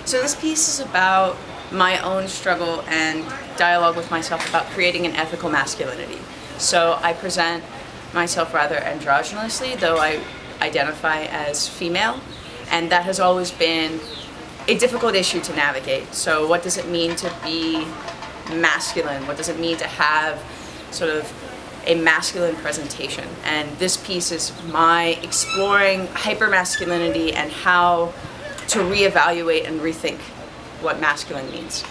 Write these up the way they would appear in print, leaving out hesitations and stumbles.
So this piece is about my own struggle and dialogue with myself about creating an ethical masculinity. So I present myself rather androgynously, though I identify as female, and that has always been a difficult issue to navigate. So what does it mean to be masculine? What does it mean to have sort of a masculine presentation? And this piece is my exploring hypermasculinity and how to reevaluate and rethink what masculine means.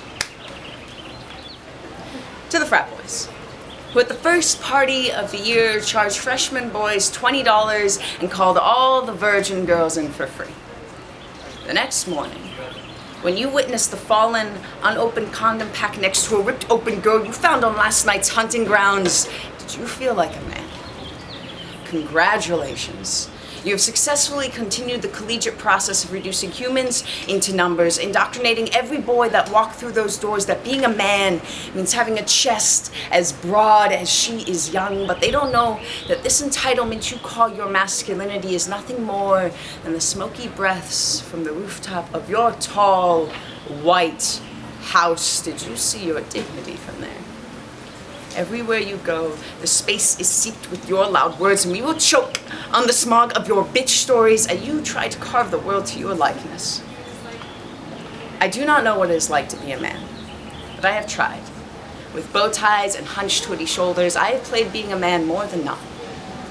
To the frat boys, who at the first party of the year charged freshman boys $20 and called all the virgin girls in for free. The next morning, when you witnessed the fallen, unopened condom pack next to a ripped open girl you found on last night's hunting grounds, did you feel like a man? Congratulations. You have successfully continued the collegiate process of reducing humans into numbers, indoctrinating every boy that walked through those doors that being a man means having a chest as broad as she is young, but they don't know that this entitlement you call your masculinity is nothing more than the smoky breaths from the rooftop of your tall, white house. Did you see your dignity from there? Everywhere you go, the space is seeped with your loud words, and we will choke on the smog of your bitch stories as you try to carve the world to your likeness. I do not know what it is like to be a man, but I have tried. With bow ties and hunched hoodie shoulders, I have played being a man more than not.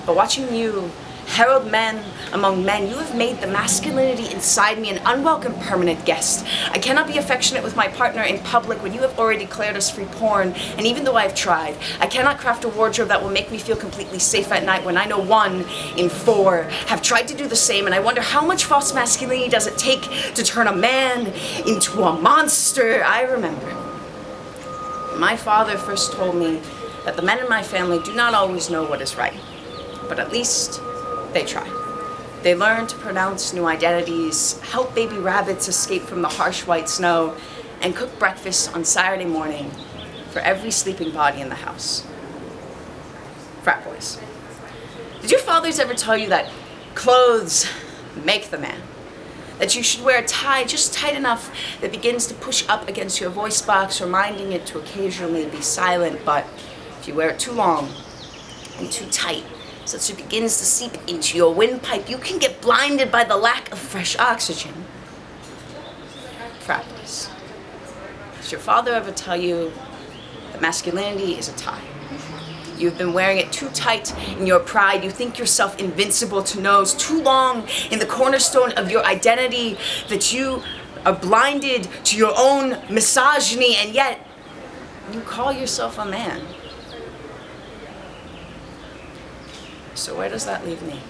But watching you herald men among men, you have made the masculinity inside me an unwelcome permanent guest. I cannot be affectionate with my partner in public when you have already declared us free porn, and even though I have tried, I cannot craft a wardrobe that will make me feel completely safe at night when I know 1 in 4 have tried to do the same, and I wonder how much false masculinity does it take to turn a man into a monster. I remember my father first told me that the men in my family do not always know what is right, but at least they try. They learn to pronounce new identities, help baby rabbits escape from the harsh white snow, and cook breakfast on Saturday morning for every sleeping body in the house. Frat boys, did your fathers ever tell you that clothes make the man? That you should wear a tie just tight enough that begins to push up against your voice box, reminding it to occasionally be silent, but if you wear it too long and too tight, so that it begins to seep into your windpipe, you can get blinded by the lack of fresh oxygen. Frat boys, does your father ever tell you that masculinity is a tie? You've been wearing it too tight in your pride. You think yourself invincible to nose too long in the cornerstone of your identity that you are blinded to your own misogyny, and yet you call yourself a man. So where does that leave me?